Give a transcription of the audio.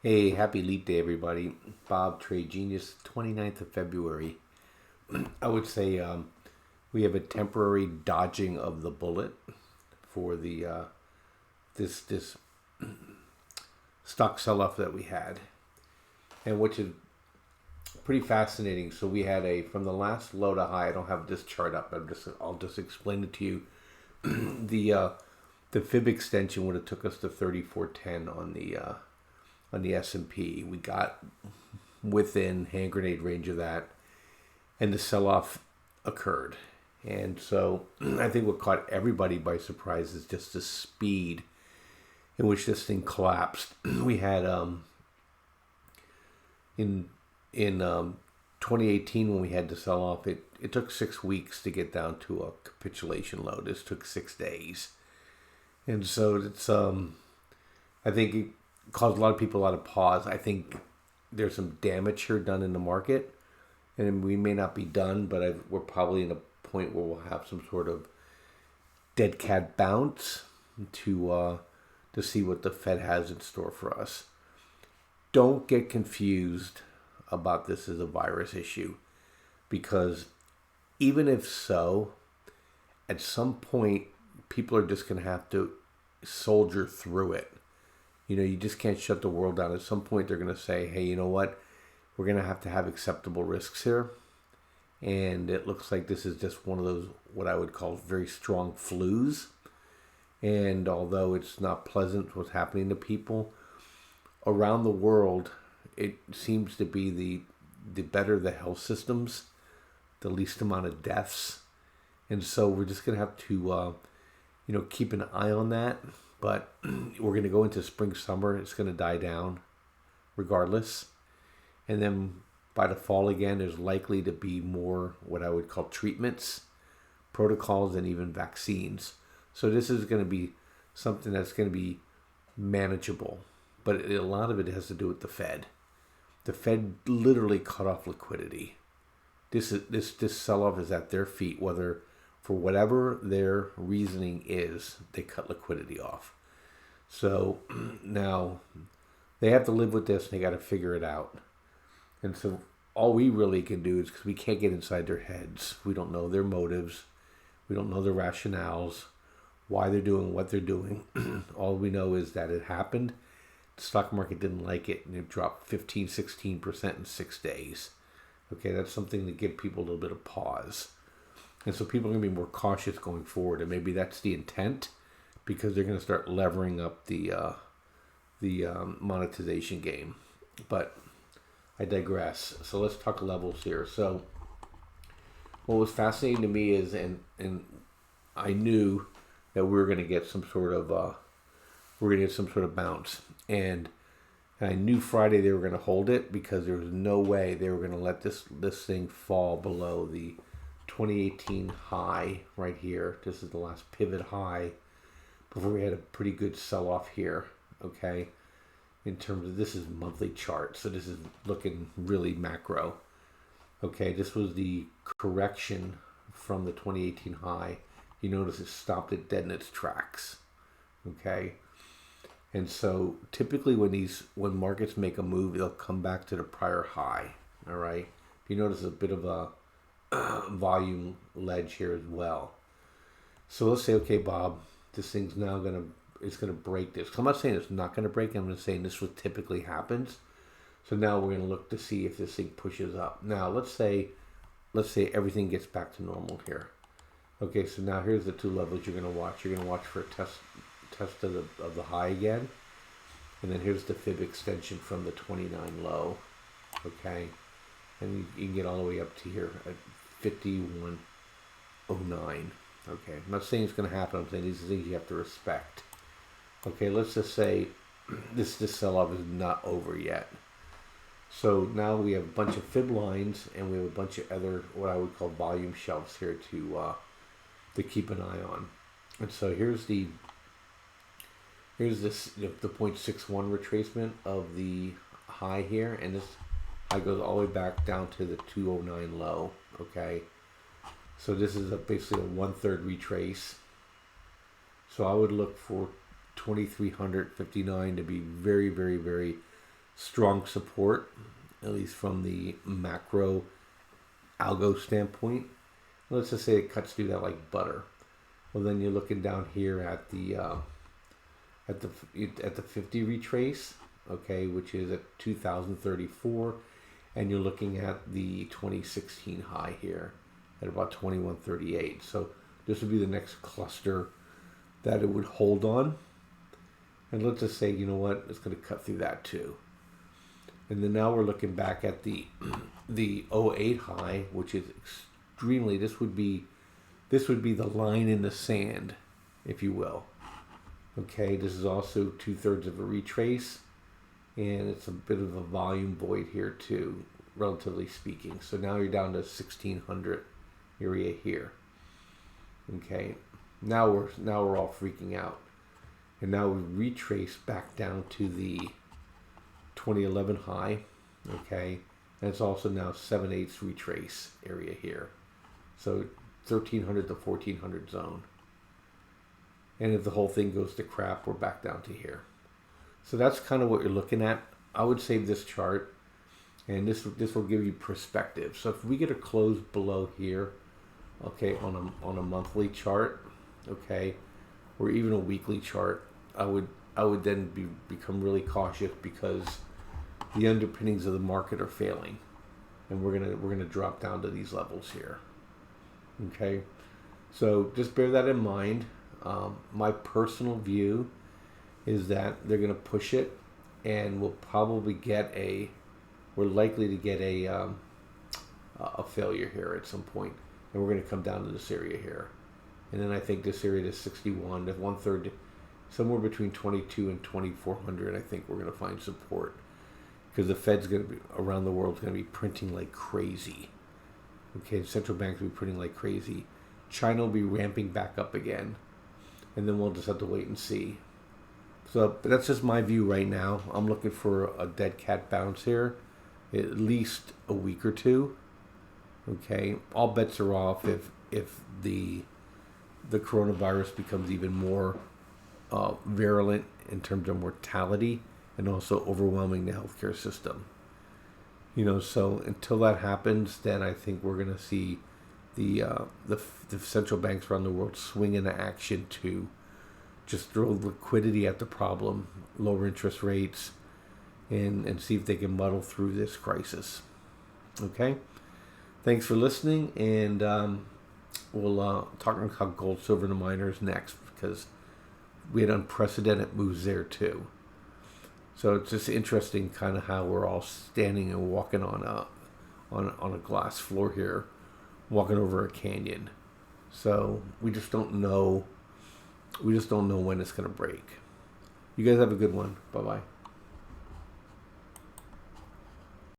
Hey, happy leap day, everybody. Bob, Trade Genius, 29th of February. I would say we have a temporary dodging of the bullet for the this stock sell-off that we had, and which is pretty fascinating. So we had a from the last low to high. I don't have this chart up. I'll just explain it to you. The fib extension would have took us to 3410 on the S&P. We got within hand grenade range of that, and the sell-off occurred. And so I think what caught everybody by surprise is just the speed in which this thing collapsed. We had in 2018 when we had to sell off, it took 6 weeks to get down to a capitulation low. This took 6 days, and so it's I think it caused a lot of people a lot of pause. I think there's some damage here done in the market, and we may not be done, but we're probably in a point where we'll have some sort of dead cat bounce to see what the Fed has in store for us. Don't get confused about this as a virus issue, because even if so, at some point people are just going to have to soldier through it. You just can't shut the world down. At some point they're going to say, hey, you know what, we're going to have acceptable risks here, and it looks like this is just one of those what I would call very strong flus. And although it's not pleasant what's happening to people around the world, it seems to be the better the health systems, the least amount of deaths. And so we're just going to have to keep an eye on that. But we're going to go into spring, summer. It's going to die down regardless. And then by the fall again, there's likely to be more what I would call treatments, protocols, and even vaccines. So this is going to be something that's going to be manageable. But a lot of it has to do with the Fed. The Fed literally cut off liquidity. This sell-off is at their feet, whether for whatever their reasoning is, they cut liquidity off. So now they have to live with this, and they got to figure it out. And so all we really can do is, because we can't get inside their heads, we don't know their motives, we don't know their rationales, why they're doing what they're doing. All we know is that it happened. The stock market didn't like it, and it dropped 15-16% in 6 days. Okay, that's something to give people a little bit of pause. And so people are going to be more cautious going forward, and maybe that's the intent, because they're going to start levering up the monetization game. But I digress. So let's talk levels here. So what was fascinating to me is, and I knew that we were going to get some sort of bounce, and I knew Friday they were going to hold it, because there was no way they were going to let this thing fall below the 2018 high right here. This is the last pivot high before we had a pretty good sell-off here. Okay, in terms of, this is monthly chart, so this is looking really macro. Okay, this was the correction from the 2018 high. You notice it stopped it dead in its tracks. Okay, and so typically when markets make a move, they'll come back to the prior high. All right, you notice a bit of a volume ledge here as well. So let's say, okay, Bob, this thing's now it's gonna break this. I'm not saying it's not gonna break. I'm just saying this what typically happens. So now we're gonna look to see if this thing pushes up. Now let's say everything gets back to normal here. Okay, so now here's the two levels you're gonna watch. You're gonna watch for a test of the high again, and then here's the fib extension from the 29 low. Okay, and you can get all the way up to here at 5109. Okay, I'm not saying it's going to happen. I'm saying these are things you have to respect. Okay, let's just say this sell-off is not over yet. So now we have a bunch of fib lines, and we have a bunch of other what I would call volume shelves here to keep an eye on. And so here's the 0.61 retracement of the high here, and this high goes all the way back down to the 209 low. Okay, so this is basically a 1/3 retrace. So I would look for 2359 to be very, very, very strong support, at least from the macro algo standpoint. Let's just say it cuts through that like butter. Well, then you're looking down here at the 50 retrace, okay, which is at 2034, and you're looking at the 2016 high here at about 2138. So this would be the next cluster that it would hold on. And let's just say, you know what, it's going to cut through that too. And then now we're looking back at the 08 high, which is extremely, this would be the line in the sand, if you will. Okay, this is also 2/3 of a retrace, and it's a bit of a volume void here too, relatively speaking. So now you're down to 1600 area here. Okay, now we're all freaking out, and now we retrace back down to the 2011 high. Okay, and it's also now 7/8 retrace area here. So 1300 to 1400 zone. And if the whole thing goes to crap, we're back down to here. So that's kind of what you're looking at. I would save this chart, and this will give you perspective. So if we get a close below here, okay, on a monthly chart, okay, or even a weekly chart, I would then become really cautious, because the underpinnings of the market are failing, and we're gonna drop down to these levels here. Okay, so just bear that in mind. My personal view is that they're going to push it, and we'll probably we're likely to get a failure here at some point, and we're going to come down to this area here. And then I think this area to 61, to 1/3, somewhere between 22 and 2400, I think we're going to find support, because the Fed's going to be, around the world, is going to be printing like crazy. Okay, central banks will be printing like crazy. China will be ramping back up again, and then we'll just have to wait and see. So, but that's just my view right now. I'm looking for a dead cat bounce here, at least a week or two. Okay, all bets are off if the coronavirus becomes even more virulent in terms of mortality, and also overwhelming the healthcare system. You know, so until that happens, then I think we're going to see the central banks around the world swing into action to just throw liquidity at the problem, lower interest rates, and see if they can muddle through this crisis. Okay? Thanks for listening, and we'll talk about gold, silver, and the miners next, because we had unprecedented moves there too. So it's just interesting kind of how we're all standing and walking on a glass floor here, walking over a canyon. So we just don't know when it's going to break. You guys have a good one. Bye-bye.